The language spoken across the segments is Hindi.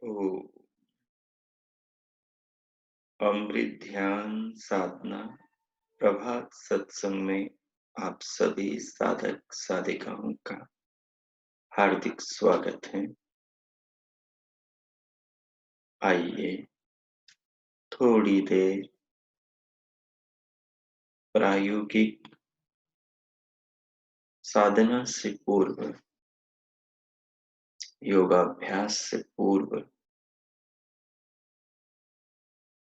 ओ अमृत ध्यान साधना प्रभात सत्संग में आप सभी साधक साधिकाओं का हार्दिक स्वागत है। आइए थोड़ी देर प्रायोगिक साधना से पूर्व, योगाभ्यास से पूर्व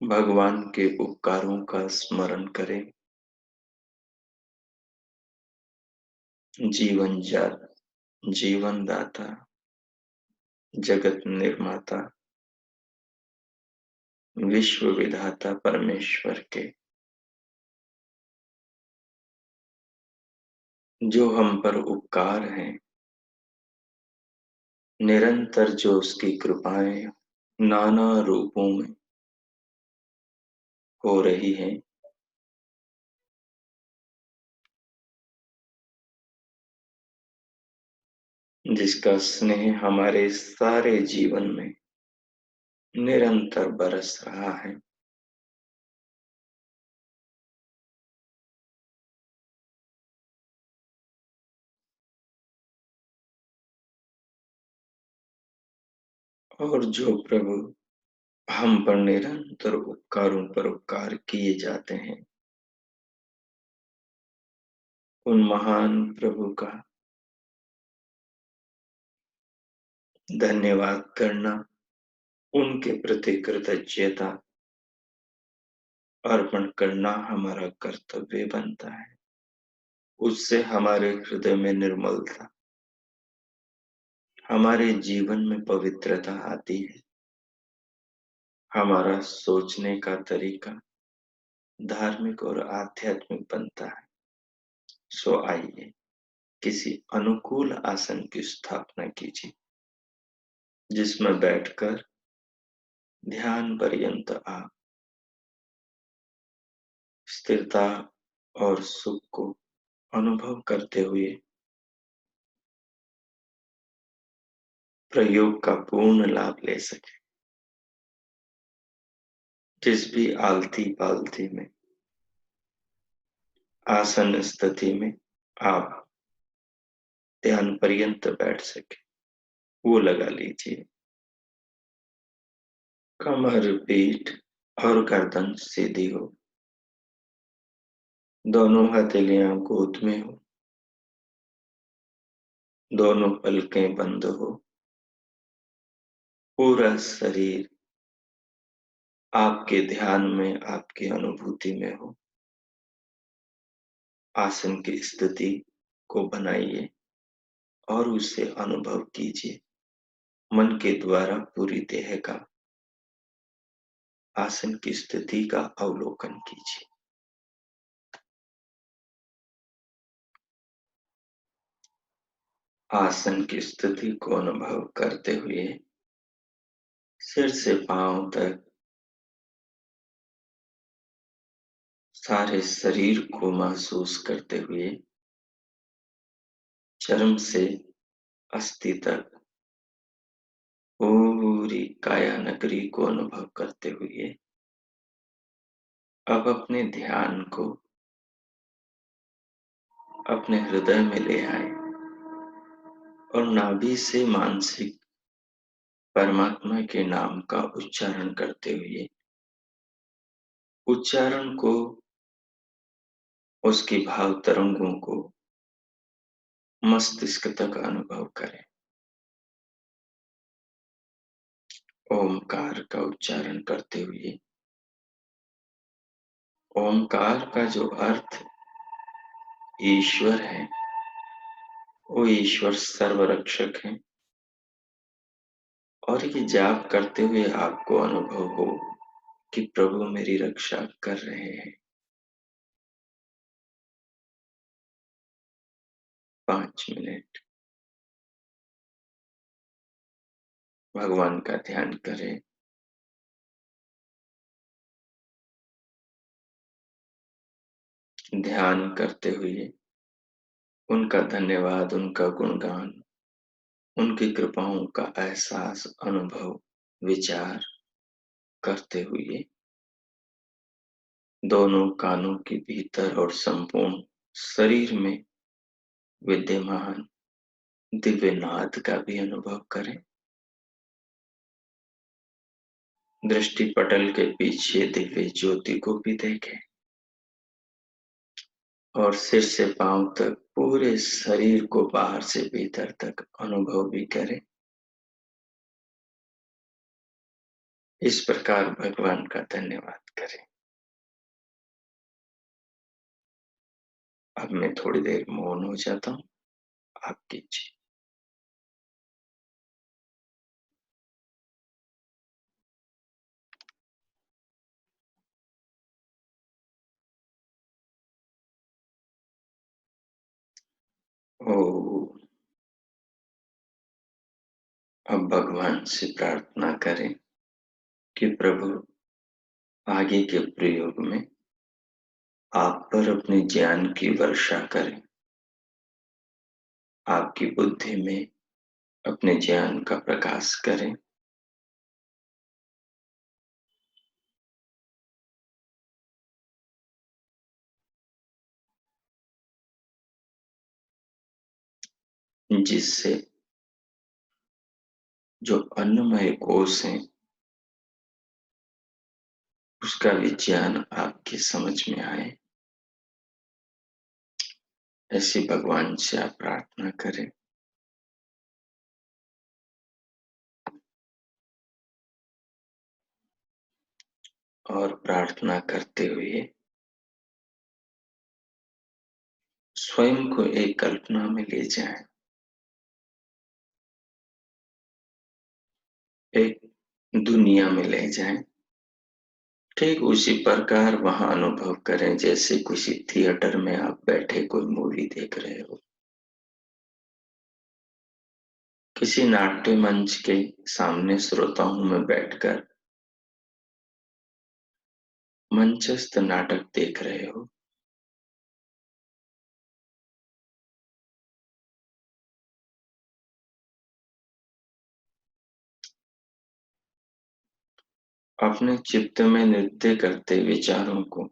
भगवान के उपकारों का स्मरण करें। जीवन जीवन दाता, जगत निर्माता, विश्व विधाता परमेश्वर के जो हम पर उपकार हैं, निरंतर जो उसकी कृपाएं नाना रूपों में हो रही हैं, जिसका स्नेह हमारे सारे जीवन में निरंतर बरस रहा है। और जो प्रभु हम पर निरंतर उपकारों पर उपकार किए जाते हैं, उन महान प्रभु का धन्यवाद करना, उनके प्रति कृतज्ञता अर्पण करना हमारा कर्तव्य बनता है। उससे हमारे हृदय में निर्मलता, हमारे जीवन में पवित्रता आती है। हमारा सोचने का तरीका धार्मिक और आध्यात्मिक बनता है। सो आइए किसी अनुकूल आसन की स्थापना कीजिए, जिसमें बैठकर ध्यान पर्यंत आप स्थिरता और सुख को अनुभव करते हुए प्रयोग का पूर्ण लाभ ले सके। जिस भी आलती पालती में आसन स्थिति में आप ध्यान पर्यंत बैठ सके, वो लगा लीजिए। कमर, पीठ और गर्दन सीधी हो, दोनों हथेलियां गोद में हो, दोनों पलकें बंद हो, पूरा शरीर आपके ध्यान में, आपकी अनुभूति में हो। आसन की स्थिति को बनाइए और उसे अनुभव कीजिए। मन के द्वारा पूरी देह का आसन की स्थिति का अवलोकन कीजिए। आसन की स्थिति को अनुभव करते हुए सिर से पांव तक सारे शरीर को महसूस करते हुए चर्म से अस्थि तक पूरी काया नगरी को अनुभव करते हुए अब अपने ध्यान को अपने हृदय में ले आए और नाभि से मानसिक परमात्मा के नाम का उच्चारण करते हुए उच्चारण को, उसकी भाव तरंगों को मस्तिष्क तक अनुभव करें। ओमकार का उच्चारण करते हुए ओमकार का जो अर्थ ईश्वर है, वो ईश्वर सर्वरक्षक है। और ये जाप करते हुए आपको अनुभव हो कि प्रभु मेरी रक्षा कर रहे हैं। 5 मिनट भगवान का ध्यान करें। ध्यान करते हुए उनका धन्यवाद, उनका गुणगान, उनकी कृपाओं का एहसास, अनुभव विचार करते हुए दोनों कानों के भीतर और संपूर्ण शरीर में विद्यमान दिव्य नाद का भी अनुभव करें। दृष्टि पटल के पीछे दिव्य ज्योति को भी देखें और सिर से पांव तक पूरे शरीर को बाहर से भीतर तक अनुभव भी करें। इस प्रकार भगवान का धन्यवाद करें। अब मैं थोड़ी देर मौन हो जाता हूँ, आप कीजिए। ओ, अब भगवान से प्रार्थना करें कि प्रभु आगे के प्रयोग में आप पर अपने ज्ञान की वर्षा करें, आपकी बुद्धि में अपने ज्ञान का प्रकाश करें। जिससे जो अन्नमय कोश है उसका विज्ञान आपकी समझ में आए, ऐसी भगवान से आप प्रार्थना करें। और प्रार्थना करते हुए स्वयं को एक कल्पना में ले जाएं, एक दुनिया में ले जाएं। ठीक उसी प्रकार वहां अनुभव करें जैसे किसी थिएटर में आप बैठे कोई मूवी देख रहे हो, किसी नाट्य मंच के सामने श्रोताओं में बैठकर मंचस्थ नाटक देख रहे हो। अपने चित्त में नृत्य करते विचारों को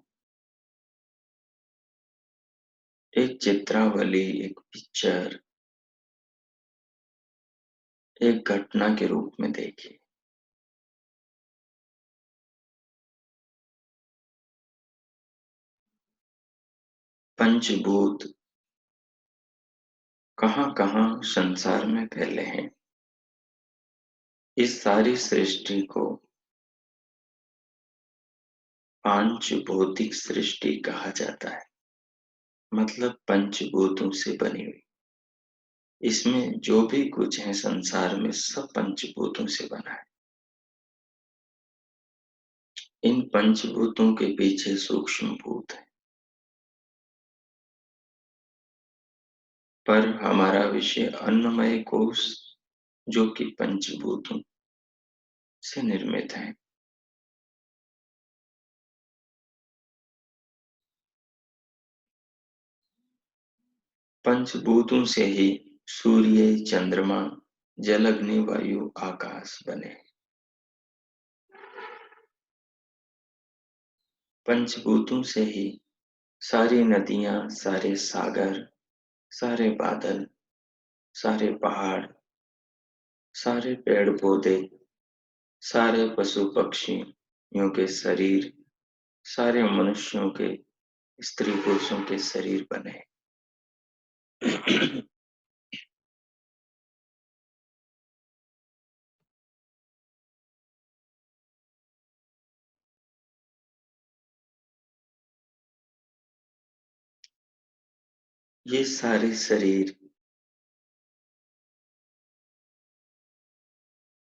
एक चित्रावली, एक पिक्चर, एक घटना के रूप में देखिए। पंचभूत कहाँ-कहाँ संसार में फैले हैं। इस सारी सृष्टि को पांच भौतिक सृष्टि कहा जाता है, मतलब पंचभूतों से बनी हुई। इसमें जो भी कुछ है संसार में सब पंचभूतों से बना है। इन पंचभूतों के पीछे सूक्ष्म भूत है, पर हमारा विषय अन्नमय कोश जो कि पंचभूतों से निर्मित है। पंचभूतों से ही सूर्य, चंद्रमा, जल, अग्नि, वायु, आकाश बने। पंचभूतों से ही सारी नदियां, सारे सागर, सारे बादल, सारे पहाड़, सारे पेड़ पौधे, सारे पशु पक्षियों के शरीर, सारे मनुष्यों के, स्त्री पुरुषों के शरीर बने। ये सारे शरीर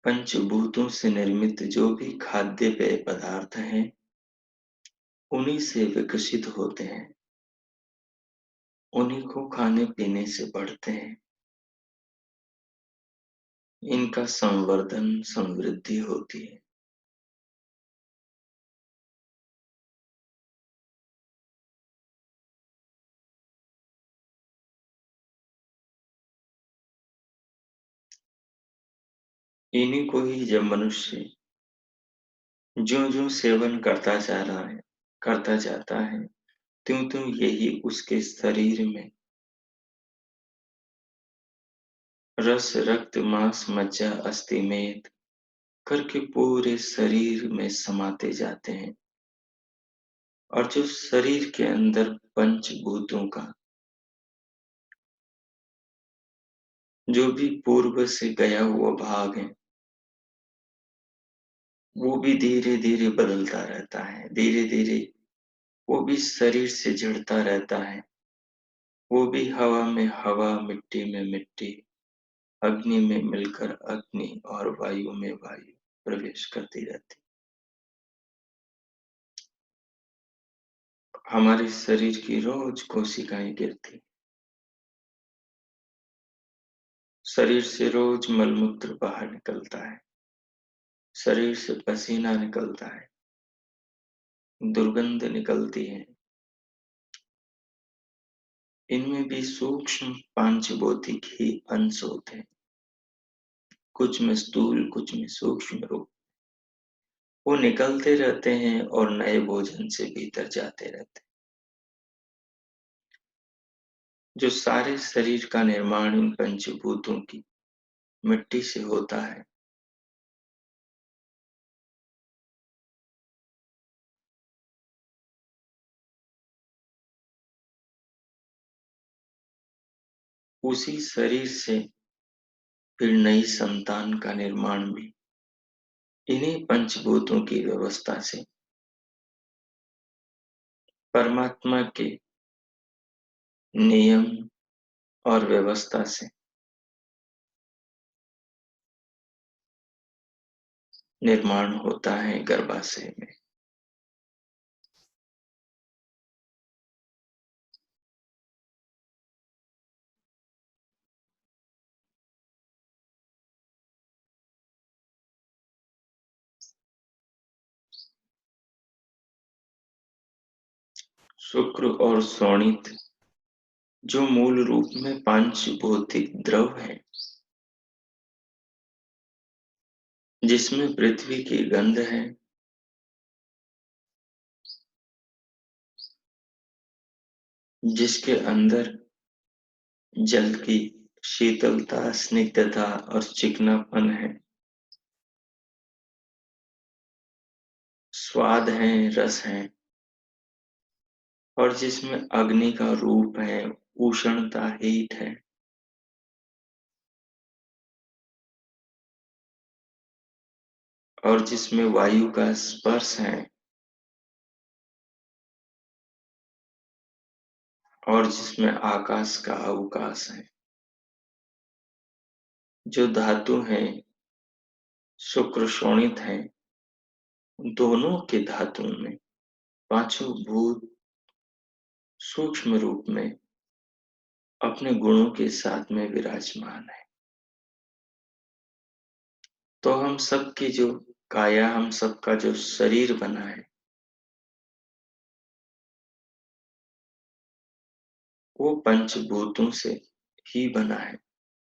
पंचभूतों से निर्मित जो भी खाद्य पेय पदार्थ हैं उन्हीं से विकसित होते हैं, उन्हीं को खाने पीने से बढ़ते हैं। इनका संवर्धन, समृद्धि होती है। इन्हीं को ही जब मनुष्य ज्यों-ज्यों सेवन करता जाता है, त्यों-त्यों यही उसके शरीर में रस, रक्त, मांस, मज्जा, अस्थि, मेद करके पूरे शरीर में समाते जाते हैं। और जो शरीर के अंदर पंचभूतों का जो भी पूर्व से गया हुआ भाग है, वो भी धीरे-धीरे बदलता रहता है। धीरे-धीरे वो भी शरीर से जुड़ता रहता है। वो भी हवा में हवा, मिट्टी में मिट्टी, अग्नि में मिलकर अग्नि और वायु में वायु प्रवेश करती रहती। हमारे शरीर की रोज कोशिकाएं गिरती, शरीर से रोज मलमूत्र बाहर निकलता है, शरीर से पसीना निकलता है, दुर्गंध निकलती है। इनमें भी सूक्ष्म पांचभौतिक ही अंश होते हैं, कुछ में स्थूल, कुछ में सूक्ष्म रूप। वो निकलते रहते हैं और नए भोजन से भीतर जाते रहते हैं। जो सारे शरीर का निर्माण इन पंचभूतों की मिट्टी से होता है, उसी शरीर से फिर नई संतान का निर्माण भी इन्हीं पंचभूतों की व्यवस्था से, परमात्मा के नियम और व्यवस्था से निर्माण होता है गर्भाशय में। शुक्र और शोणित जो मूल रूप में पांचभौतिक द्रव है, जिसमें पृथ्वी की गंध है, जिसके अंदर जल की शीतलता, स्निग्धता और चिकनापन है, स्वाद है, रस है, और जिसमें अग्नि का रूप है, उष्णता, हीट है, और जिसमें वायु का स्पर्श है, और जिसमें आकाश का अवकाश है। जो धातु हैं, शुक्र शोणित हैं, दोनों के धातुओं में पांचों भूत सूक्ष्म रूप में अपने गुणों के साथ में विराजमान है। तो हम सबकी जो काया, हम सबका जो शरीर बना है, वो पंचभूतों से ही बना है।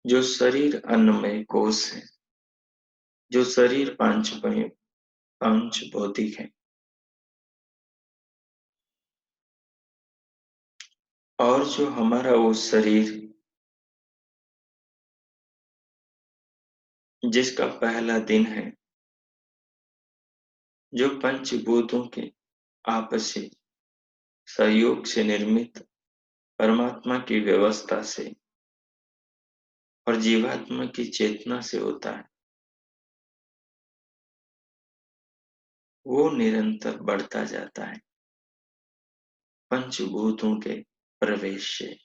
जो शरीर अन्नमय कोश है, जो शरीर पांच भौतिक है, और जो हमारा वो शरीर जिसका पहला दिन है, जो पंचभूतों के आपसी सहयोग से निर्मित परमात्मा की व्यवस्था से और जीवात्मा की चेतना से होता है, वो निरंतर बढ़ता जाता है पंचभूतों के प्रवेश से।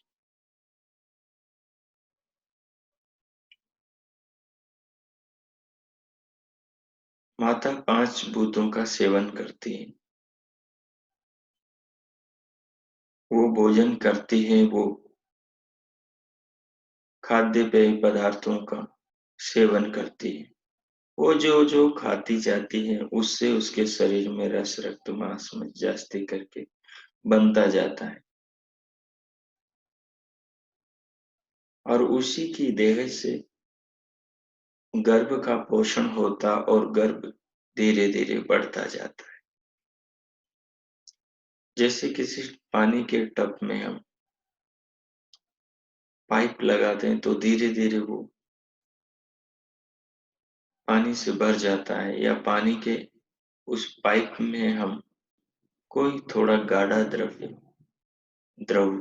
माता पांच भूतों का सेवन करती है, वो भोजन करती है, वो खाद्य पेय पदार्थों का सेवन करती है। वो जो जो खाती जाती है, उससे उसके शरीर में रस, रक्त, मांस में जास्ती करके बनता जाता है, और उसी की देह से गर्भ का पोषण होता और गर्भ धीरे धीरे बढ़ता जाता है। जैसे किसी पानी के टब में हम पाइप लगा दें तो धीरे धीरे वो पानी से भर जाता है, या पानी के उस पाइप में हम कोई थोड़ा गाढ़ा द्रव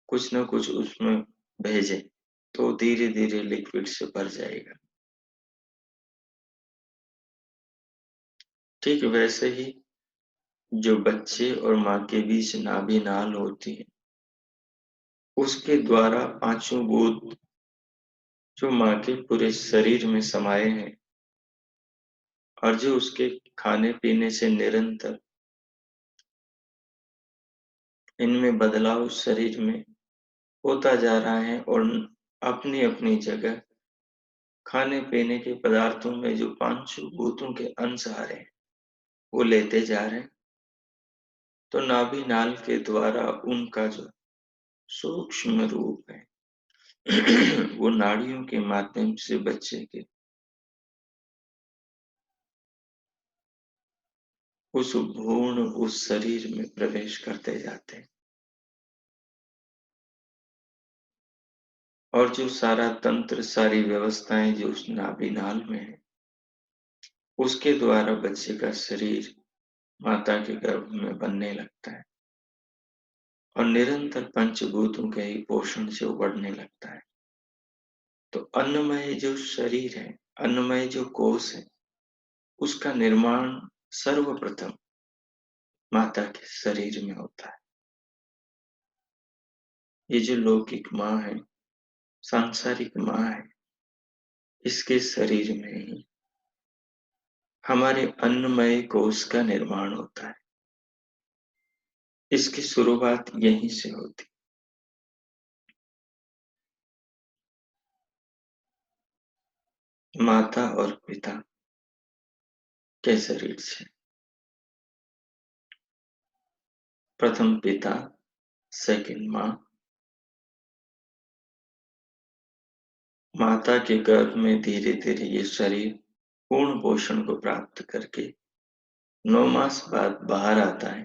कुछ न कुछ उसमें भेजें तो धीरे धीरे लिक्विड से भर जाएगा। ठीक वैसे ही जो बच्चे और माँ के बीच नाभि नाल होती है, उसके द्वारा पांचों भूत जो माँ के पूरे शरीर में समाये हैं और जो उसके खाने पीने से निरंतर इनमें बदलाव शरीर में होता जा रहा है, और अपनी अपनी जगह खाने पीने के पदार्थों में जो पांचों भूतों के अंश आ रहे हैं वो लेते जा रहे हैं। तो नाभि नाल के द्वारा उनका जो सूक्ष्म रूप है वो नाड़ियों के माध्यम से बच्चे के उस भ्रूण उस शरीर में प्रवेश करते जाते हैं, और जो सारा तंत्र सारी व्यवस्थाएं जो उस नाभि नाल में है उसके द्वारा बच्चे का शरीर माता के गर्भ में बनने लगता है और निरंतर पंचभूतों के ही पोषण से वो बढ़ने लगता है। तो अन्नमय जो शरीर है, अन्नमय जो कोष है, उसका निर्माण सर्वप्रथम माता के शरीर में होता है। ये जो लौकिक माँ है, सांसारिक माँ है, इसके शरीर में ही हमारे अन्नमय कोष का निर्माण होता है। इसकी शुरुआत यहीं से होती। माता और पिता के शरीर से। प्रथम पिता, सेकंड माँ। माता के गर्भ में धीरे धीरे ये शरीर पूर्ण पोषण को प्राप्त करके 9 मास बाद बाहर आता है,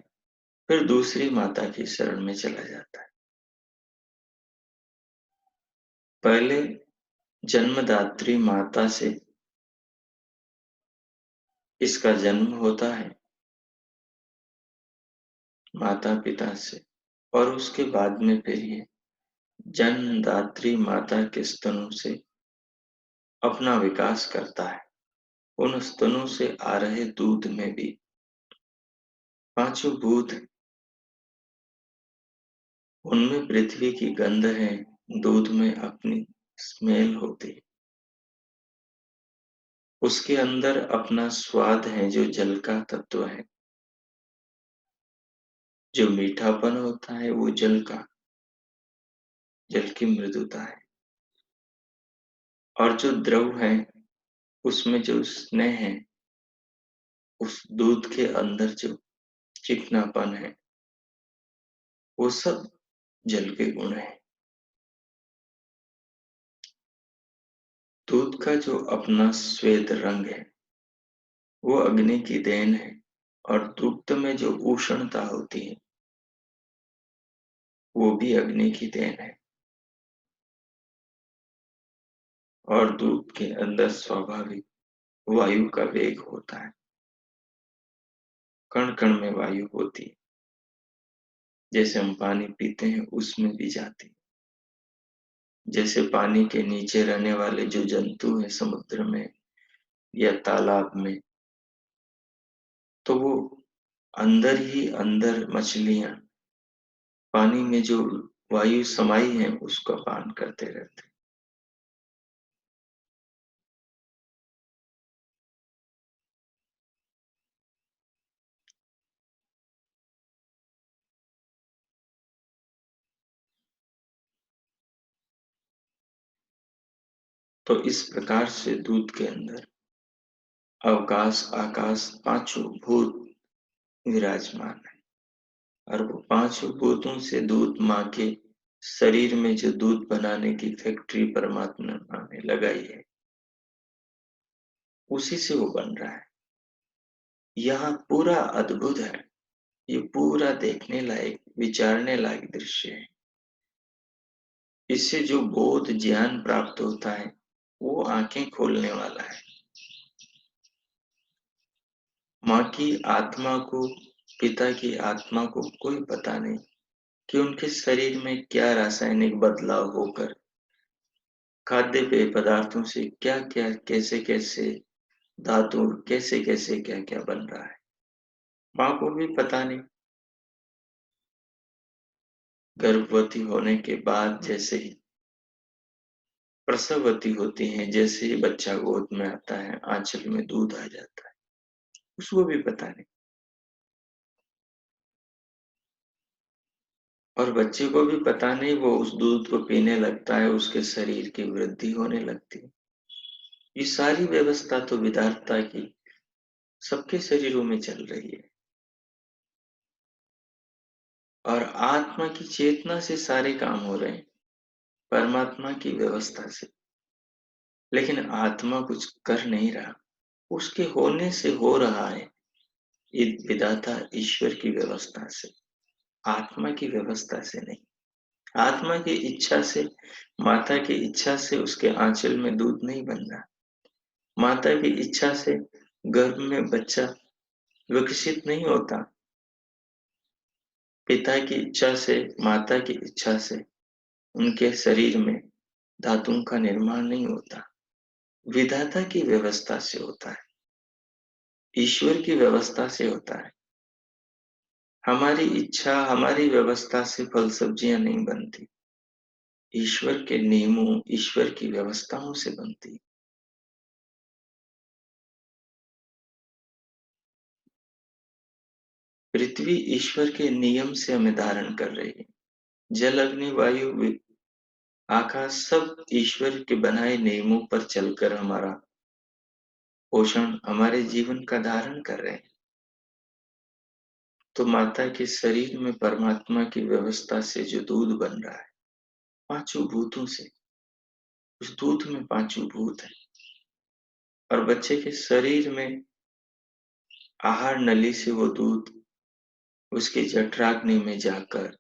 फिर दूसरी माता की शरण में चला जाता है। पहले जन्मदात्री माता से इसका जन्म होता है, माता पिता से, और उसके बाद में फिर ये जन्मदात्री माता के स्तनों से अपना विकास करता है। उन स्तनों से आ रहे दूध में भी पांचों भूत, उनमें पृथ्वी की गंध है, दूध में अपनी स्मेल होती है, उसके अंदर अपना स्वाद है जो जल का तत्व है, जो मीठापन होता है वो जल की मृदुता है, और जो द्रव है उसमें जो स्नेह है, उस दूध के अंदर जो चिकनापन है, वो सब जल के गुण है। दूध का जो अपना श्वेत रंग है वो अग्नि की देन है, और दुग्ध में जो उष्णता होती है वो भी अग्नि की देन है, और दूध के अंदर स्वाभाविक वायु का वेग होता है, कण कण में वायु होती है, जैसे हम पानी पीते हैं उसमें भी जाती है। जैसे पानी के नीचे रहने वाले जो जंतु हैं समुद्र में या तालाब में, तो वो अंदर ही अंदर मछलियां पानी में जो वायु समाई है उसका पान करते रहते हैं। तो इस प्रकार से दूध के अंदर अवकाश आकाश पांचों भूत विराजमान है, और वो पांचों भूतों से दूध माँ के शरीर में जो दूध बनाने की फैक्ट्री परमात्मा ने लगाई है उसी से वो बन रहा है। यहाँ पूरा अद्भुत है। ये पूरा देखने लायक, विचारने लायक दृश्य है। इससे जो बोध ज्ञान प्राप्त होता है, वो आंखें खोलने वाला है। माँ की आत्मा को, पिता की आत्मा को कोई पता नहीं कि उनके शरीर में क्या रासायनिक बदलाव होकर खाद्य पेय पदार्थों से क्या-क्या, कैसे-कैसे धातु, कैसे-कैसे क्या-क्या बन रहा है। माँ को भी पता नहीं। गर्भवती होने के बाद जैसे ही प्रसववती होती हैं, जैसे ही बच्चा गोद में आता है, आँचल में दूध आ जाता है, उसको भी पता नहीं। और बच्चे को भी पता नहीं, वो उस दूध को पीने लगता है, उसके शरीर की वृद्धि होने लगती है। ये सारी व्यवस्था तो विधाता की सबके शरीरों में चल रही है। और आत्मा की चेतना से सारे काम हो रहे हैं, परमात्मा की व्यवस्था से। लेकिन आत्मा कुछ कर नहीं रहा, उसके होने से हो रहा है, ये विधाता ईश्वर की व्यवस्था से, आत्मा की व्यवस्था से नहीं। आत्मा की इच्छा से, माता की इच्छा से उसके आंचल में दूध नहीं बन रहा। माता की इच्छा से गर्भ में बच्चा विकसित नहीं होता। पिता की इच्छा से, माता की इच्छा से उनके शरीर में धातुओं का निर्माण नहीं होता। विधाता की व्यवस्था से होता है, ईश्वर की व्यवस्था से होता है। हमारी इच्छा, हमारी व्यवस्था से फल सब्जियां नहीं बनती। ईश्वर के नियमों, ईश्वर की व्यवस्थाओं से बनती। पृथ्वी ईश्वर के नियम से हमें धारण कर रही है। जल, अग्नि, वायु, आकाश सब ईश्वर के बनाए नियमों पर चलकर हमारा पोषण, हमारे जीवन का धारण कर रहे हैं। तो माता के शरीर में परमात्मा की व्यवस्था से जो दूध बन रहा है, पांचों भूतों से, उस दूध में पांचों भूत है। और बच्चे के शरीर में आहार नली से वो दूध उसकी जठराग्नि में जाकर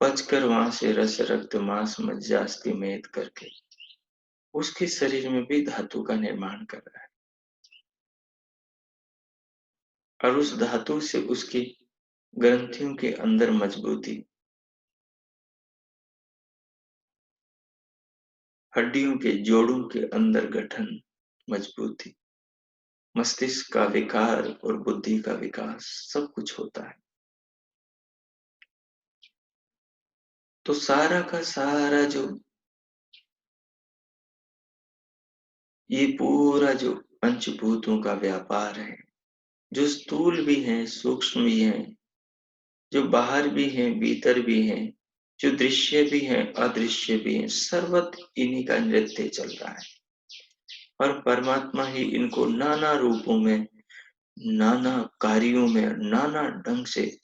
पचकर वहां से रस, रक्त, मांस, मज्जा, अस्थि, मेद करके उसके शरीर में भी धातु का निर्माण कर रहा है। और उस धातु से उसकी ग्रंथियों के अंदर मजबूती, हड्डियों के जोड़ों के अंदर गठन, मजबूती, मस्तिष्क का विकार और बुद्धि का विकास सब कुछ होता है। तो सारा का सारा जो ये पूरा जो पंचभूतों का व्यापार है, जो स्थूल भी है, सूक्ष्म भी है, जो बाहर भी है, भीतर भी है, जो दृश्य भी है, अदृश्य भी है, सर्वत्र इन्हीं का नृत्य चल रहा है। और परमात्मा ही इनको नाना रूपों में, नाना कार्यों में, नाना ढंग से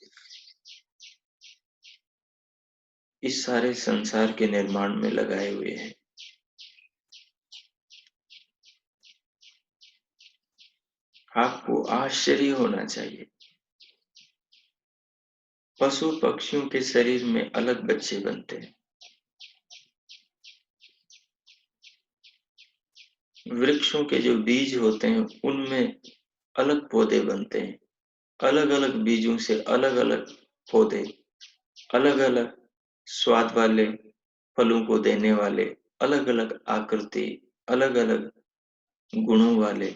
इस सारे संसार के निर्माण में लगाए हुए हैं। आपको आश्चर्य होना चाहिए, पशु पक्षियों के शरीर में अलग बच्चे बनते हैं, वृक्षों के जो बीज होते हैं उनमें अलग पौधे बनते हैं, अलग अलग बीजों से अलग अलग पौधे, अलग अलग स्वाद वाले, फलों को देने वाले, अलग अलग आकृति, अलग अलग गुणों वाले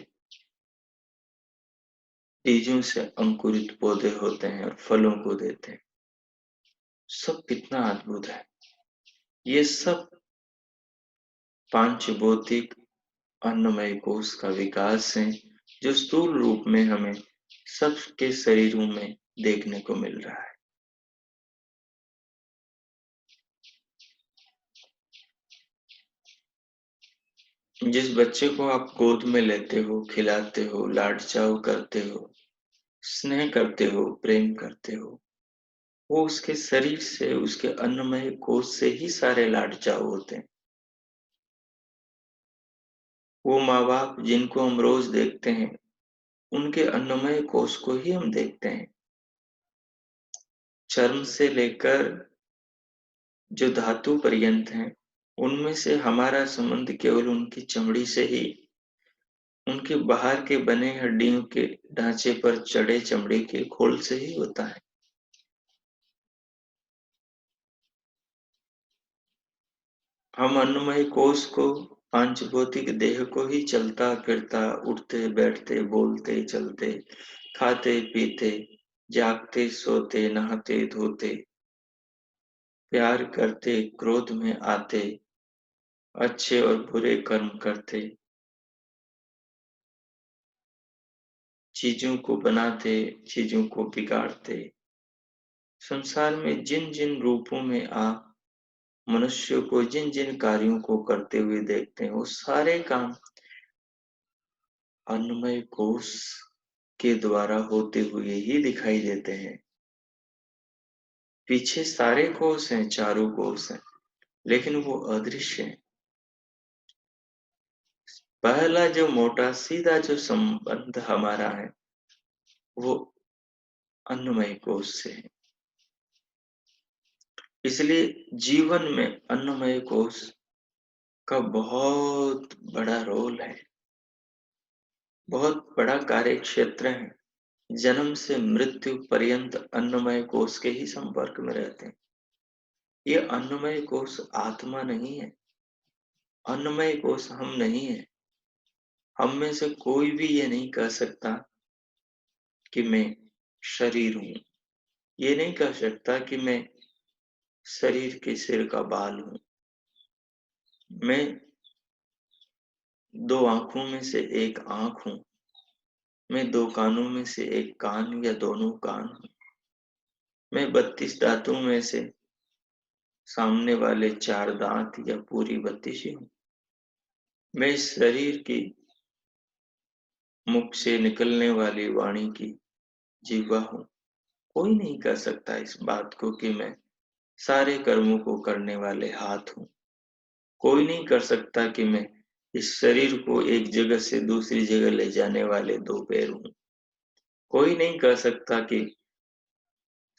बीजों से अंकुरित पौधे होते हैं और फलों को देते हैं। सब कितना अद्भुत है। ये सब पांच भौतिक अन्नमय कोश का विकास है, जो स्थूल रूप में हमें सबके शरीरों में देखने को मिल रहा है। जिस बच्चे को आप गोद में लेते हो, खिलाते हो, लाड चाव करते हो, स्नेह करते हो, प्रेम करते हो, वो उसके शरीर से, उसके अन्नमय कोश से ही सारे लाड चाव होते हैं। वो माँ-बाप जिनको हम रोज देखते हैं, उनके अन्नमय कोश को ही हम देखते हैं। चर्म से लेकर जो धातु पर्यंत हैं, उनमें से हमारा संबंध केवल उनकी चमड़ी से ही, उनके बाहर के बने हड्डियों के ढांचे पर चढ़े चमड़े के खोल से ही होता है। हम अन्नमय कोश को, पांचभौतिक देह को ही चलता फिरता, उठते बैठते, बोलते चलते, खाते पीते, जागते सोते, नहाते धोते, प्यार करते, क्रोध में आते, अच्छे और बुरे कर्म करते, चीजों को बनाते, चीजों को बिगाड़ते, संसार में जिन जिन रूपों में आप मनुष्य को जिन जिन कार्यों को करते हुए देखते हैं, वो सारे काम अन्नमय कोश के द्वारा होते हुए ही दिखाई देते हैं। पीछे सारे कोश हैं, चारों कोश हैं, लेकिन वो अदृश्य हैं। पहला जो मोटा सीधा जो संबंध हमारा है, वो अन्नमय कोश से है। इसलिए जीवन में अन्नमय कोश का बहुत बड़ा रोल है, बहुत बड़ा कार्य क्षेत्र है। जन्म से मृत्यु पर्यंत अन्नमय कोश के ही संपर्क में रहते हैं। ये अन्नमय कोश आत्मा नहीं है, अन्नमय कोश हम नहीं है। हम में से कोई भी ये नहीं कह सकता कि मैं शरीर हूं, ये नहीं कह सकता कि मैं शरीर के सिर का बाल हूं, मैं दो आंखों में से एक आंख हूं, मैं दो कानों में से एक कान या दोनों कान हूं, मैं 32 दांतों में से सामने वाले 4 दांत या पूरी 32 ही हूं। मैं इस शरीर की मुख से निकलने वाली वाणी की जीवा हूं। कोई नहीं कह सकता इस बात को कि मैं सारे कर्मों को करने वाले हाथ हूं। कोई नहीं कर सकता कि मैं इस शरीर को एक जगह से दूसरी जगह ले जाने वाले 2 पैर हूं। कोई नहीं कह सकता कि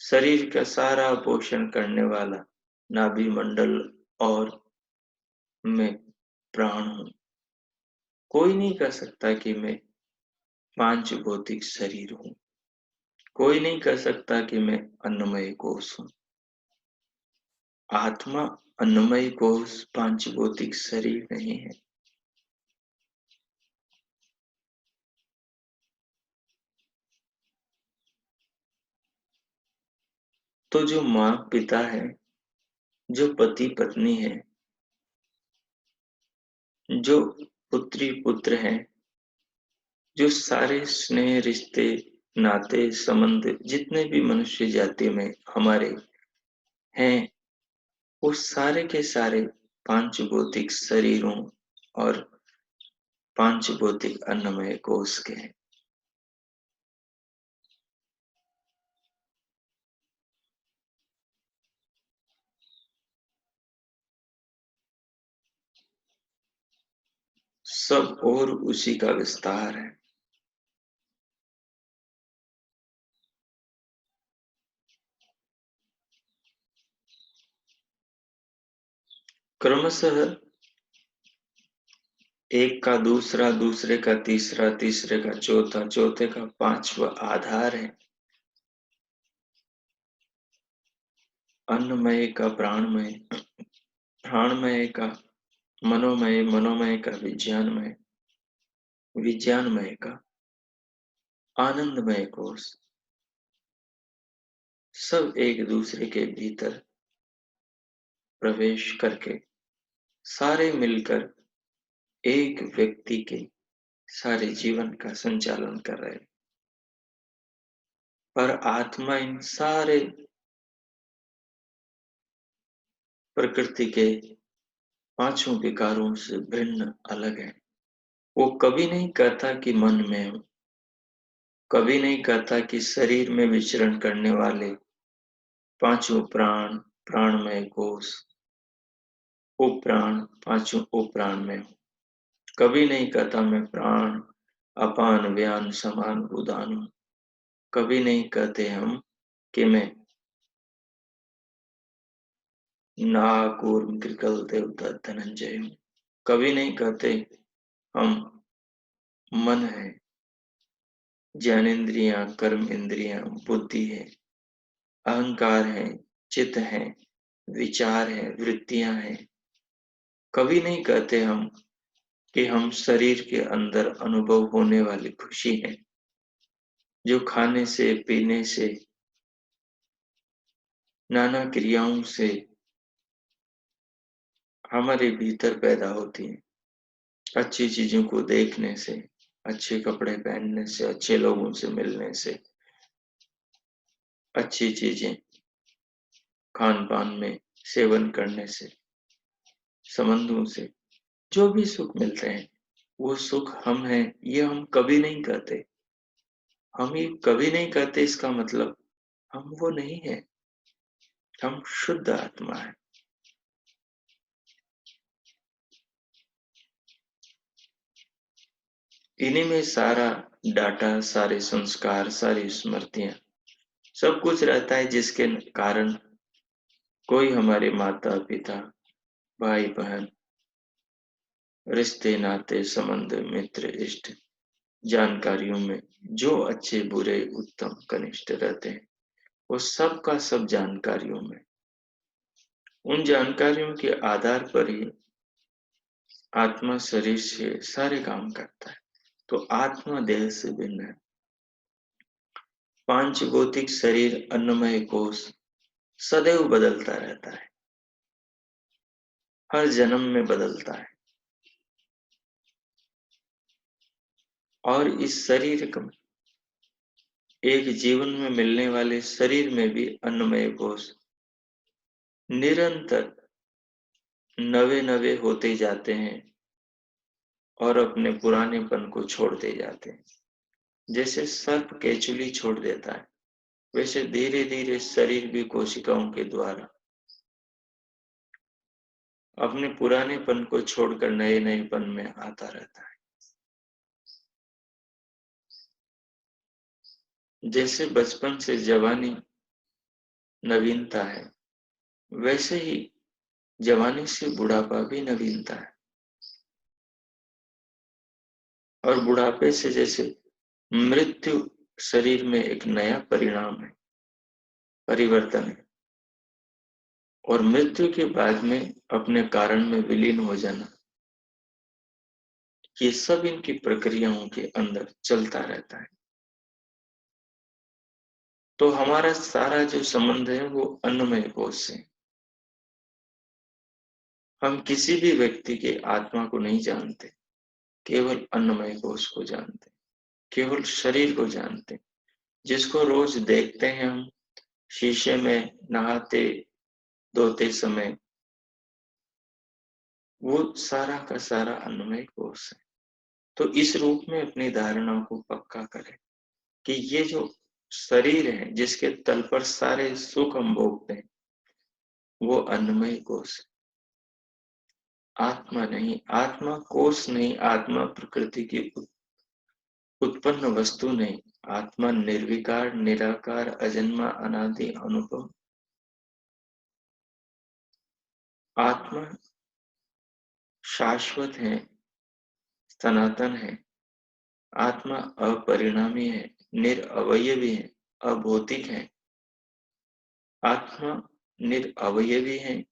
शरीर का सारा पोषण करने वाला नाभि मंडल और मैं प्राण हूं। कोई नहीं कह सकता कि मैं पांच भौतिक शरीर हूं। कोई नहीं कह सकता कि मैं अन्नमय कोश हूं। आत्मा अन्नमय कोश पांच भौतिक शरीर नहीं है। तो जो माँ पिता है, जो पति पत्नी है, जो पुत्री पुत्र हैं, जो सारे स्नेह रिश्ते नाते संबंध जितने भी मनुष्य जाति में हमारे हैं, वो सारे के सारे पांच भौतिक शरीरों और पांच भौतिक अन्नमय कोश के हैं। सब और उसी का विस्तार है। क्रमशः एक का दूसरा, दूसरे का तीसरा, तीसरे का चौथा, चौथे का पांचवा आधार है। अन्नमय का प्राणमय, प्राणमय का मनोमय, मनोमय का विज्ञानमय, विज्ञानमय का आनंदमय कोश, सब एक दूसरे के भीतर प्रवेश करके सारे मिलकर एक व्यक्ति के सारे जीवन का संचालन कर रहे हैं। पर आत्मा इन सारे प्रकृति के पांचों विकारों से भिन्न अलग है। वो कभी नहीं कहता कि मन में हूं, कभी नहीं कहता कि शरीर में विचरण करने वाले पांचों प्राण, प्राणमय कोश, उप्राण, पांचों उप्राण में हूं। कभी नहीं कहता मैं प्राण अपान व्यान समान उदान हूं। कभी नहीं कहते हम कि मैं नाकूर्म कृकल देवता धनंजय हूं। कभी नहीं कहते हम मन है, ज्ञानेन्द्रियां, कर्म इंद्रियां, बुद्धि है, अहंकार है, चित्त है, विचार है, वृत्तियां हैं। कभी नहीं कहते हम कि हम शरीर के अंदर अनुभव होने वाली खुशी है, जो खाने से, पीने से, नाना क्रियाओं से हमारे भीतर पैदा होती है। अच्छी चीजों को देखने से, अच्छे कपड़े पहनने से, अच्छे लोगों से मिलने से, अच्छी चीजें खान पान में सेवन करने से, संबंधों से जो भी सुख मिलते हैं, वो सुख हम हैं, ये हम कभी नहीं कहते। हम ये कभी नहीं कहते, इसका मतलब हम वो नहीं है। हम शुद्ध आत्मा है। इन्हीं में सारा डाटा, सारे संस्कार, सारी स्मृतियां, सब कुछ रहता है, जिसके कारण कोई हमारे माता पिता, भाई बहन, रिश्ते नाते, संबंध, मित्र, इष्ट, जानकारियों में जो अच्छे बुरे उत्तम कनिष्ठ रहते हैं, वो सब का सब जानकारियों में, उन जानकारियों के आधार पर ही आत्मा शरीर से सारे काम करता है। तो आत्मा देह से भिन्न है। पांच भौतिक शरीर, अन्नमय कोश सदैव बदलता रहता है, हर जन्म में बदलता है। और इस शरीर का, एक जीवन में मिलने वाले शरीर में भी अन्नमय कोश निरंतर नवे नवे होते जाते हैं और अपने पुरानेपन को छोड़ते जाते हैं। जैसे सर्प केचुली छोड़ देता है, वैसे धीरे धीरे शरीर भी कोशिकाओं के द्वारा अपने पुरानेपन को छोड़कर नए नएपन में आता रहता है। जैसे बचपन से जवानी नवीनता है, वैसे ही जवानी से बुढ़ापा भी नवीनता है। और बुढ़ापे से जैसे मृत्यु शरीर में एक नया परिणाम है, परिवर्तन है। और मृत्यु के बाद में अपने कारण में विलीन हो जाना, ये सब इनकी प्रक्रियाओं के अंदर चलता रहता है। तो हमारा सारा जो संबंध है वो अन्नमय कोश से। हम किसी भी व्यक्ति के आत्मा को नहीं जानते, केवल अन्नमय कोश को जानते, केवल शरीर को जानते, जिसको रोज देखते हैं हम शीशे में नहाते धोते समय, वो सारा का सारा अन्नमय कोश है। तो इस रूप में अपनी धारणा को पक्का करें कि ये जो शरीर है, जिसके तल पर सारे सुख हम भोगते हैं, वो अन्नमय कोश है, आत्मा नहीं। आत्मा कोश नहीं, आत्मा प्रकृति की उत्पन्न वस्तु नहीं। आत्मा निर्विकार, निराकार, अजन्मा, अनादि, अनुपम। आत्मा शाश्वत है, सनातन है। आत्मा अपरिणामी है, निरअवयवी है, अभौतिक है। आत्मा निरअवयवी है,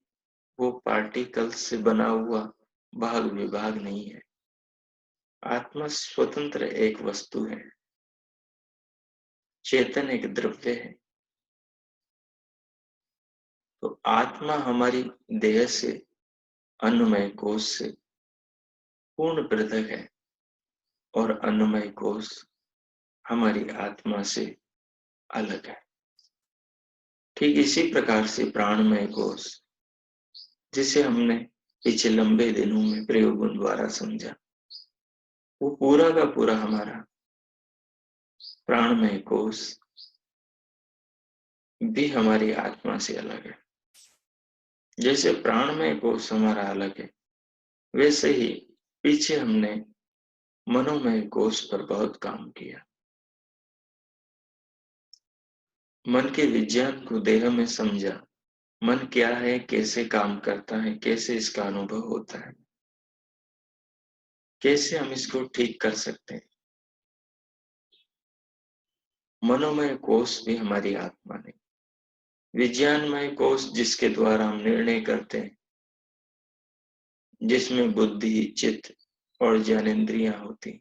वो पार्टिकल से बना हुआ भाग विभाग नहीं है। आत्मा स्वतंत्र एक वस्तु है, चेतन एक द्रव्य है। तो आत्मा हमारी देह से, अन्नमय कोश से पूर्ण पृथक है, और अन्नमय कोश हमारी आत्मा से अलग है। ठीक इसी प्रकार से प्राणमय कोश, जिसे हमने पिछले लंबे दिनों में प्रयोगों द्वारा समझा, वो पूरा का पूरा हमारा प्राणमय कोश भी हमारी आत्मा से अलग है। जैसे प्राणमय कोश हमारा अलग है, वैसे ही पीछे हमने मनोमय कोश पर बहुत काम किया। मन के विज्ञान को देह में समझा। मन क्या है, कैसे काम करता है, कैसे इसका अनुभव होता है, कैसे हम इसको ठीक कर सकते हैं। मनोमय कोश भी हमारी आत्मा नहीं, विज्ञानमय कोश जिसके द्वारा हम निर्णय करते हैं, जिसमें बुद्धि, चित्त और ज्ञानेंद्रियां होती,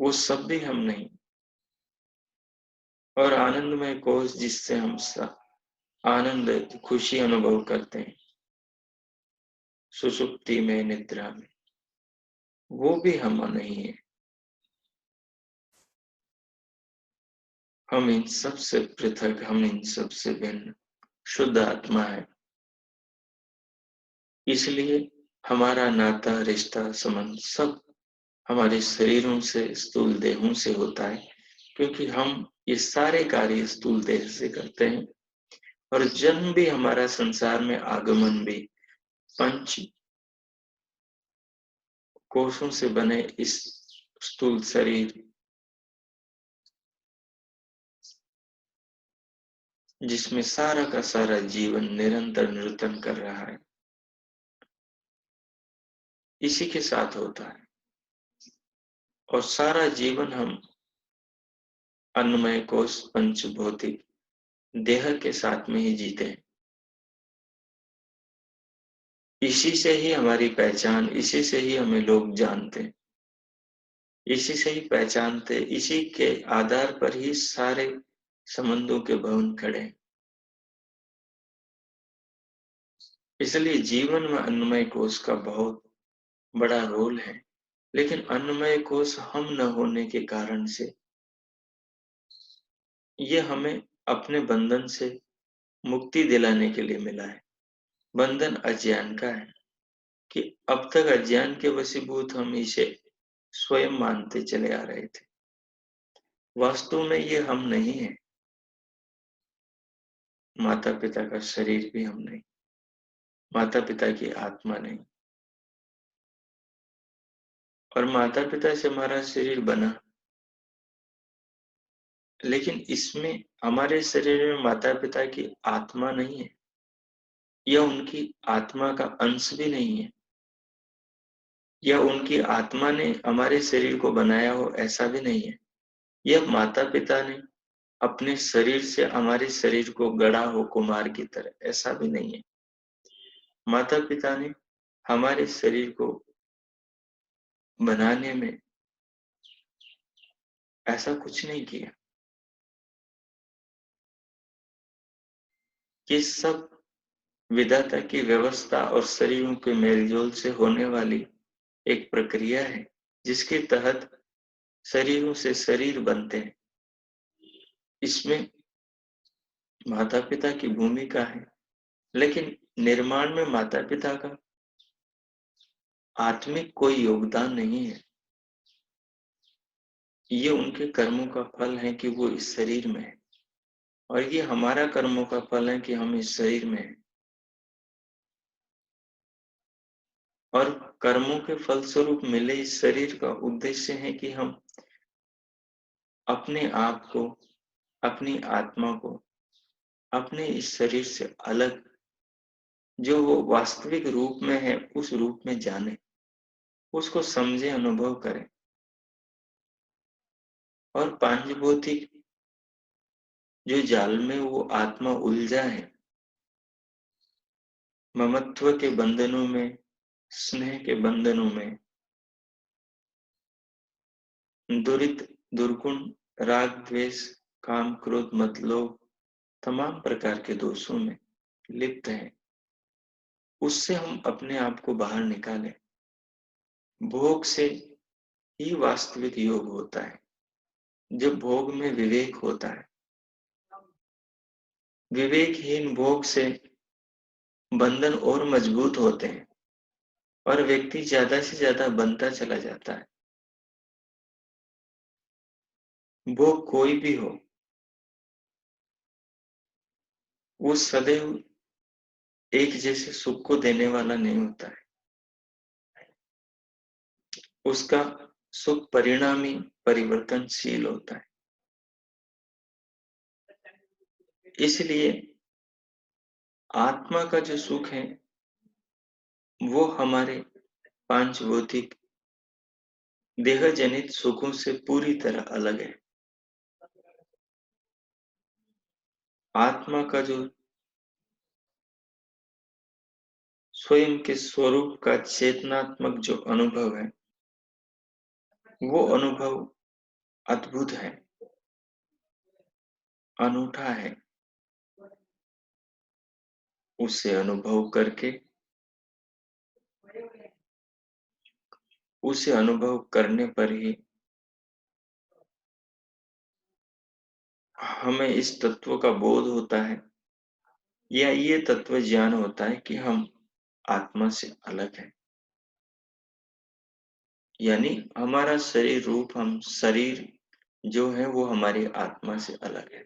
वो सब भी हम नहीं। और आनंदमय कोश जिससे हम आनंद, खुशी अनुभव करते हैं सुषुप्ति में, निद्रा में, वो भी हम नहीं है। हम इन सब से पृथक, हम इन सब से भिन्न शुद्ध आत्मा है। इसलिए हमारा नाता, रिश्ता, संबंध सब हमारे शरीरों से, स्थूल देहों से होता है, क्योंकि हम ये सारे कार्य स्थूल देह से करते हैं। और जन्म भी हमारा, संसार में आगमन भी पंच कोशों से बने इस स्थूल शरीर, जिसमें सारा का सारा जीवन निरंतर नर्तन कर रहा है, इसी के साथ होता है। और सारा जीवन हम अन्नमय कोश पंच भौतिक देह के साथ में ही जीते हैं। इसी से ही हमारी पहचान, इसी से ही हमें लोग जानते हैं, इसी से ही पहचानते, इसी के आधार पर ही सारे संबंधों के भवन खड़े हैं। इसलिए जीवन में अन्नमय कोश का बहुत बड़ा रोल है। लेकिन अन्नमय कोश हम न होने के कारण से ये हमें अपने बंधन से मुक्ति दिलाने के लिए मिला है। बंधन अज्ञान का है कि अब तक अज्ञान के वशीभूत हम इसे स्वयं मानते चले आ रहे थे। वास्तव में ये हम नहीं है। माता पिता का शरीर भी हम नहीं, माता पिता की आत्मा नहीं। और माता पिता से हमारा शरीर बना, लेकिन इसमें हमारे शरीर में माता पिता की आत्मा नहीं है, या उनकी आत्मा का अंश भी नहीं है, या उनकी आत्मा ने हमारे शरीर को बनाया हो, ऐसा भी नहीं है। यह माता पिता ने अपने शरीर से हमारे शरीर को गढ़ा हो कुमार की तरह, ऐसा भी नहीं है। माता पिता ने हमारे शरीर को बनाने में ऐसा कुछ नहीं किया। ये सब विधाता की व्यवस्था और शरीरों के मेलजोल से होने वाली एक प्रक्रिया है, जिसके तहत शरीरों से शरीर बनते हैं। इसमें माता पिता की भूमिका है, लेकिन निर्माण में माता पिता का आत्मिक कोई योगदान नहीं है। ये उनके कर्मों का फल है कि वो इस शरीर में है, और ये हमारा कर्मों का फल है कि हम इस शरीर में हैं। और कर्मों के फलस्वरूप मिले इस शरीर का उद्देश्य है कि हम अपने आप को, अपनी आत्मा को, अपने इस शरीर से अलग जो वो वास्तविक रूप में है, उस रूप में जाने, उसको समझे, अनुभव करें। और पांचभौतिक जो जाल में वो आत्मा उलझा है, ममत्व के बंधनों में, स्नेह के बंधनों में, दुरित, दुर्गुण, राग, द्वेष, काम, क्रोध, मद, लोभ, तमाम प्रकार के दोषों में लिप्त हैं, उससे हम अपने आप को बाहर निकालें। भोग से ही वास्तविक योग होता है। जब भोग में विवेक होता है, विवेकहीन भोग से बंधन और मजबूत होते हैं, और व्यक्ति ज्यादा से ज्यादा बनता चला जाता है। भोग कोई भी हो, वो सदैव एक जैसे सुख को देने वाला नहीं होता है। उसका सुख परिणामी परिवर्तनशील होता है। इसलिए आत्मा का जो सुख है वो हमारे पांच भौतिक देह जनित सुखों से पूरी तरह अलग है। आत्मा का जो स्वयं के स्वरूप का चेतनात्मक जो अनुभव है वो अनुभव अद्भुत है, अनूठा है। उसे अनुभव करके, उसे अनुभव करने पर ही हमें इस तत्व का बोध होता है या ये तत्व ज्ञान होता है कि हम आत्मा से अलग हैं। यानी हमारा शरीर रूप, हम शरीर जो है वो हमारी आत्मा से अलग है।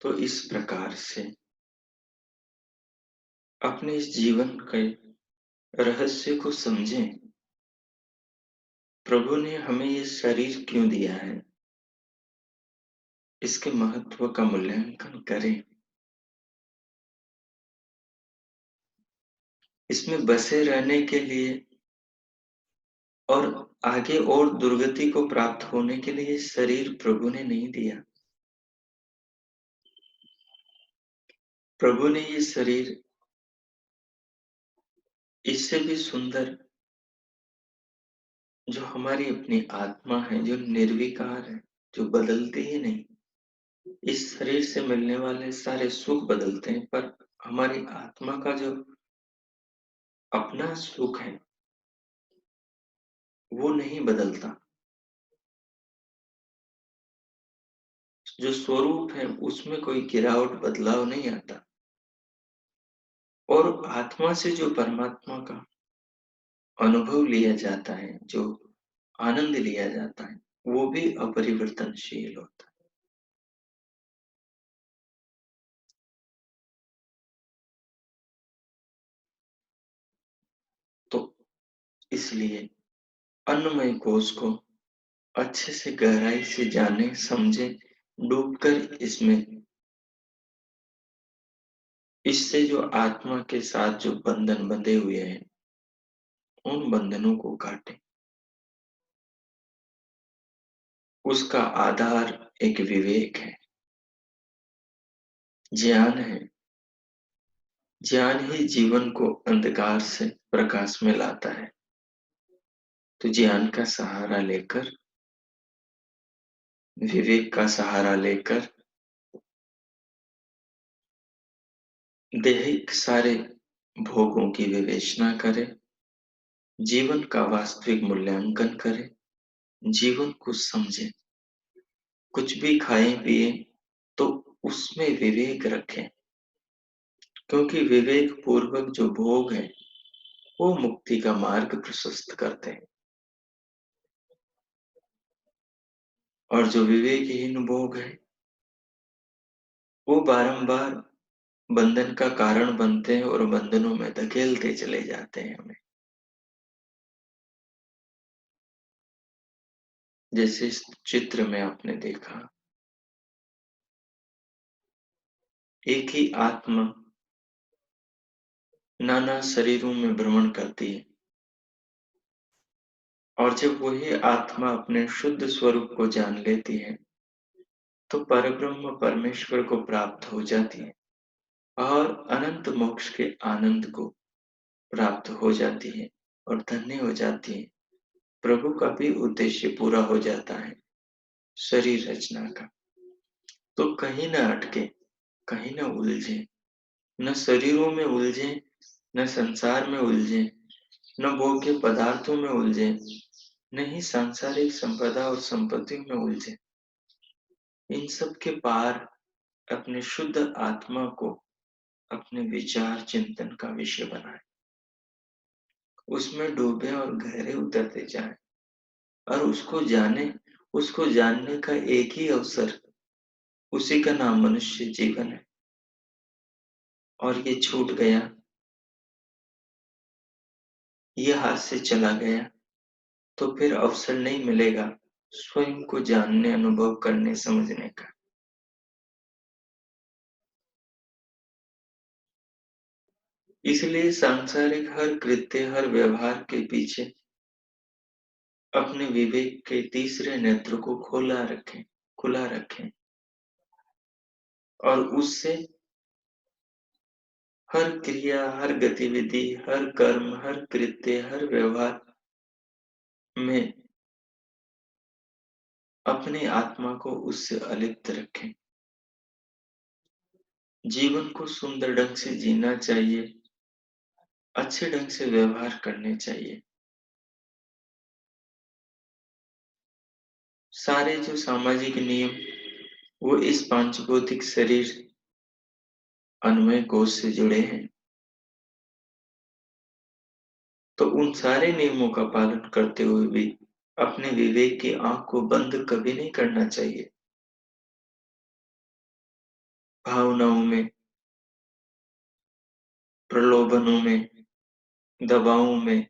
तो इस प्रकार से अपने इस जीवन के रहस्य को समझें। प्रभु ने हमें ये शरीर क्यों दिया है, इसके महत्व का मूल्यांकन करें। इसमें बसे रहने के लिए और आगे और दुर्गति को प्राप्त होने के लिए शरीर प्रभु ने नहीं दिया। प्रभु ने ये शरीर इससे भी सुंदर, जो हमारी अपनी आत्मा है, जो निर्विकार है, जो बदलती ही नहीं। इस शरीर से मिलने वाले सारे सुख बदलते हैं, पर हमारी आत्मा का जो अपना सुख है वो नहीं बदलता। जो स्वरूप है उसमें कोई गिरावट, बदलाव नहीं आता। और आत्मा से जो परमात्मा का अनुभव लिया जाता है, जो आनंद लिया जाता है, वो भी अपरिवर्तनशील होता है। तो इसलिए अन्नमय कोश को अच्छे से गहराई से जाने, समझे, डूबकर इसमें, इससे जो आत्मा के साथ जो बंधन बंधे हुए हैं उन बंधनों को काटे। उसका आधार एक विवेक है, ज्ञान है। ज्ञान ही जीवन को अंधकार से प्रकाश में लाता है। तो ज्ञान का सहारा लेकर, विवेक का सहारा लेकर दैहिक सारे भोगों की विवेचना करे, जीवन का वास्तविक मूल्यांकन करे, जीवन को समझे। कुछ भी खाएं पिए तो उसमें विवेक रखें, क्योंकि विवेक पूर्वक जो भोग है वो मुक्ति का मार्ग प्रशस्त करते हैं। और जो विवेकहीन भोग है वो बारंबार बंधन का कारण बनते हैं और बंधनों में धकेलते चले जाते हैं हमें। जैसे इस चित्र में आपने देखा, एक ही आत्मा नाना शरीरों में भ्रमण करती है, और जब वही आत्मा अपने शुद्ध स्वरूप को जान लेती है तो परब्रह्म परमेश्वर को प्राप्त हो जाती है और अनंत मोक्ष के आनंद को प्राप्त हो जाती है और धन्य हो जाती है। प्रभु का भी उद्देश्य पूरा हो जाता है शरीर रचना का। तो कहीं न अटके, कहीं न उलझे, न शरीरों में उलझे, न संसार में उलझे, न भोग्य पदार्थों में उलझे, नहीं सांसारिक संपदा और संपत्तियों में उलझे। इन सब के पार अपने शुद्ध आत्मा को अपने विचार चिंतन का विषय बनाएं, उसमें डूबे और गहरे उतरते जाएं और उसको जानने का एक ही अवसर, उसी का नाम मनुष्य जीवन है। और ये छूट गया, ये हाथ से चला गया, तो फिर अवसर नहीं मिलेगा स्वयं को जानने, अनुभव करने, समझने का। इसलिए सांसारिक हर कृत्य, हर व्यवहार के पीछे अपने विवेक के तीसरे नेत्र को खुला रखें और उससे हर क्रिया, हर गतिविधि, हर कर्म, हर कृत्य, हर व्यवहार में अपनी आत्मा को उससे अलिप्त रखें। जीवन को सुंदर ढंग से जीना चाहिए, अच्छे ढंग से व्यवहार करने चाहिए। सारे जो सामाजिक नियम वो इस पांचभौतिक शरीर अन्वय कोश से जुड़े हैं, तो उन सारे नियमों का पालन करते हुए भी अपने विवेक की आंख को बंद कभी नहीं करना चाहिए। भावनाओं में, प्रलोभनों में, दबावों में,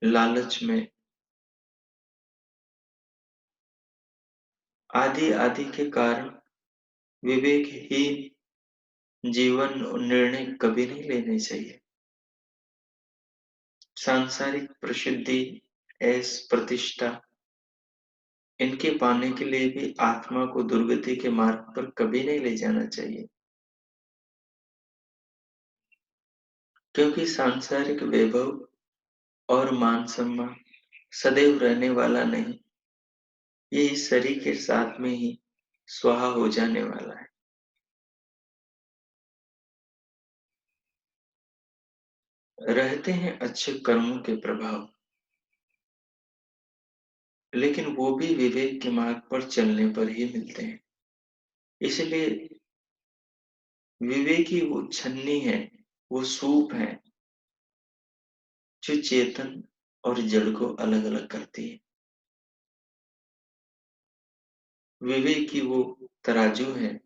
लालच में, आदि आदि के कारण विवेकहीन जीवन निर्णय कभी नहीं लेने चाहिए। सांसारिक प्रसिद्धि, ऐश, प्रतिष्ठा, इनके पाने के लिए भी आत्मा को दुर्गति के मार्ग पर कभी नहीं ले जाना चाहिए, क्योंकि सांसारिक वैभव और मान सम्मान सदैव रहने वाला नहीं, ये इस शरीर के साथ में ही स्वाहा हो जाने वाला है। रहते हैं अच्छे कर्मों के प्रभाव, लेकिन वो भी विवेक के मार्ग पर चलने पर ही मिलते हैं। इसलिए विवेक ही वो छन्नी है, वो सूप है जो चेतन और जड़ को अलग अलग करती है। विवेक की वो तराजू है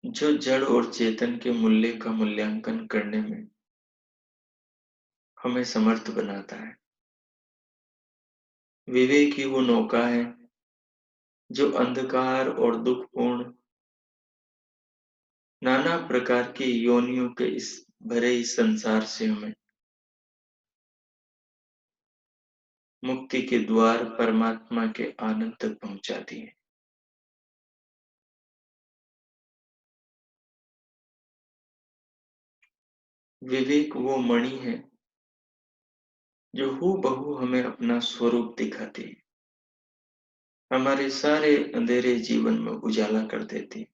जो जड़ और चेतन के मूल्य का मूल्यांकन करने में हमें समर्थ बनाता है। विवेक ही वो नौका है जो अंधकार और दुखपूर्ण नाना प्रकार की योनियों के इस भरे इस संसार से हमें मुक्ति के द्वार परमात्मा के आनंद तक पहुंचाती है। विवेक वो मणि है जो हूबहू हमें अपना स्वरूप दिखाती है, हमारे सारे अंधेरे जीवन में उजाला कर देती है।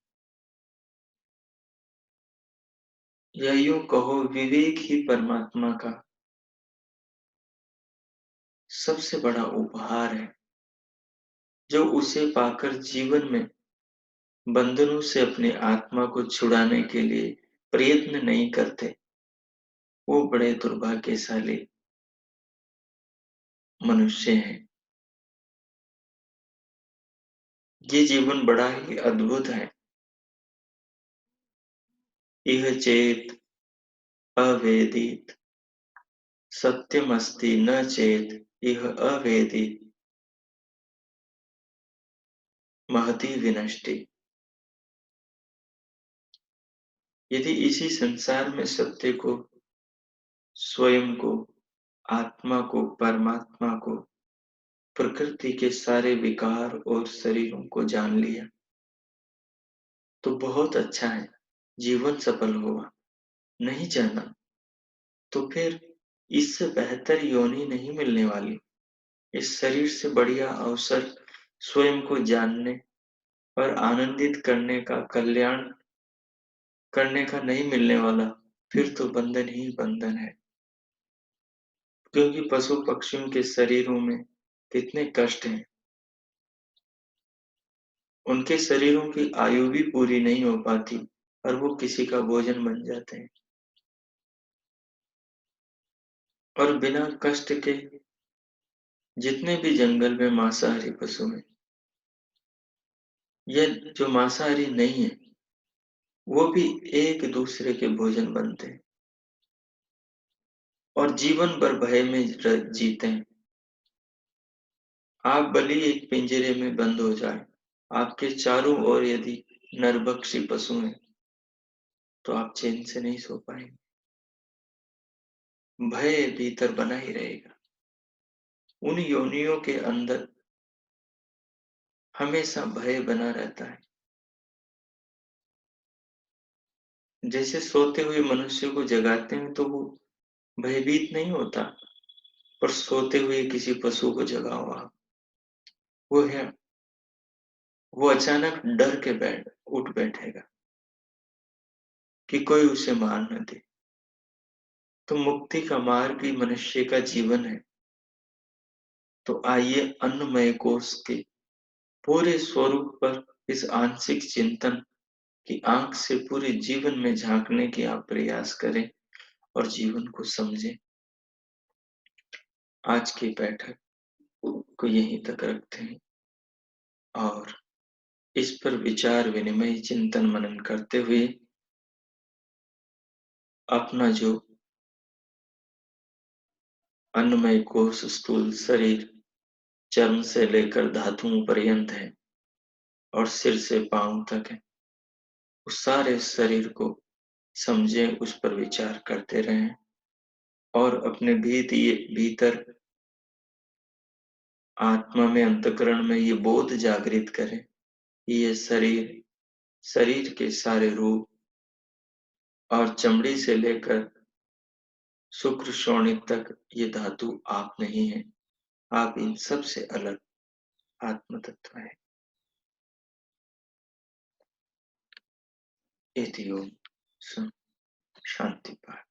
या यूं कहो विवेक ही परमात्मा का सबसे बड़ा उपहार है, जो उसे पाकर जीवन में बंधनों से अपनी आत्मा को छुड़ाने के लिए प्रयत्न नहीं करते, वो बड़े दुर्भाग्यशाली मनुष्य हैं। ये जीवन बड़ा ही अद्भुत है। इह चेत अवेदित सत्यमस्ति न चेत इह अवेदित महति विनष्टि। यदि इसी संसार में सत्य को, स्वयं को, आत्मा को, परमात्मा को, प्रकृति के सारे विकार और शरीरों को जान लिया तो बहुत अच्छा है, जीवन सफल हुआ। नहीं जाना तो फिर इससे बेहतर योनि नहीं मिलने वाली। इस शरीर से बढ़िया अवसर स्वयं को जानने और आनंदित करने का, कल्याण करने का नहीं मिलने वाला, फिर तो बंधन ही बंधन है। क्योंकि पशु पक्षियों के शरीरों में कितने कष्ट हैं, उनके शरीरों की आयु भी पूरी नहीं हो पाती और वो किसी का भोजन बन जाते हैं। और बिना कष्ट के जितने भी जंगल में मांसाहारी पशु हैं, या जो मांसाहारी नहीं है, वो भी एक दूसरे के भोजन बनते हैं और जीवन भर भय में जीते हैं। आप भले ही एक पिंजरे में बंद हो जाए, आपके चारों ओर यदि नरभक्षी पशु हैं, तो आप चैन से नहीं सो पाएंगे। भय भीतर बना ही रहेगा। उन योनियों के अंदर हमेशा भय बना रहता है। जैसे सोते हुए मनुष्य को जगाते हैं तो वो भयभीत नहीं होता, पर सोते हुए किसी पशु को जगाओ आप, वो है, वो अचानक डर के उठ बैठेगा कि कोई उसे मार न दे। तो मुक्ति का मार्ग ही मनुष्य का जीवन है। तो आइए अन्नमय कोश के पूरे स्वरूप पर इस आंशिक चिंतन की आंख से पूरे जीवन में झांकने की आप प्रयास करें और जीवन को समझें। आज की बैठक को यहीं तक रखते हैं और इस पर विचार विनिमय चिंतन मनन करते हुए अपना जो अन्नमय कोश स्थूल शरीर चर्म से लेकर धातुओं पर्यंत है और सिर से पांव तक है, उस सारे शरीर को समझें, उस पर विचार करते रहें और अपने भीतर आत्मा में, अंतःकरण में ये बोध जागृत करें कि ये शरीर, शरीर के सारे रूप और चमड़ी से लेकर शुक्र शोणित तक ये धातु आप नहीं है, आप इन सब से अलग आत्म तत्व है। इति ओम शांति पाठ।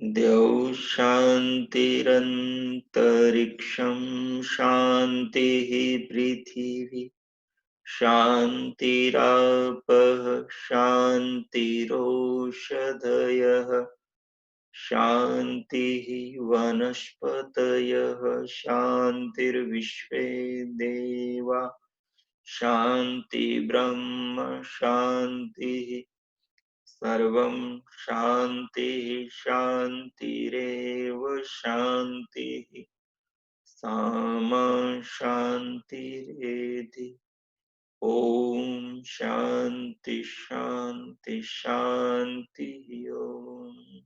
द्यौः शान्तिरन्तरिक्षं शान्तिः पृथिवी शान्तिरापः शान्तिरोषधयः शान्तिः वनस्पतयः शान्तिर्विश्वे देवा शान्तिर्ब्रह्म शान्तिः सर्वं शान्तिः शान्तिरेव शान्तिः सामा शान्तिरेधि। ॐ शान्ति शान्ति शान्तिः। ओम।